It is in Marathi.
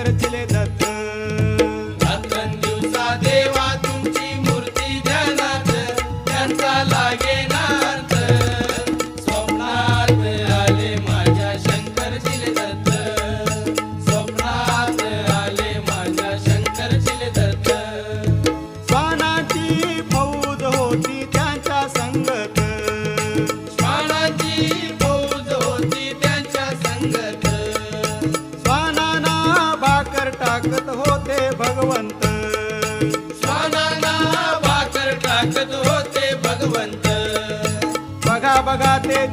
शंकर चिले दत्त. रात्रंदिवसा देवा तुमची मूर्ती ध्यानात, त्यांचा लागेना अर्थ. स्वप्नात आले माझ्या शंकर चिले दत्त, स्वप्नात आले माझ्या शंकर चिले दत्त. श्वानाची फौज होती त्यांच्या संगत, श्वानाची फौज होती त्यांच्या संगत. श्वानांना भाकर टाकत होते भगवंत. श्वानांना भाकर टाकत होते भगवंत. बघा बघा ते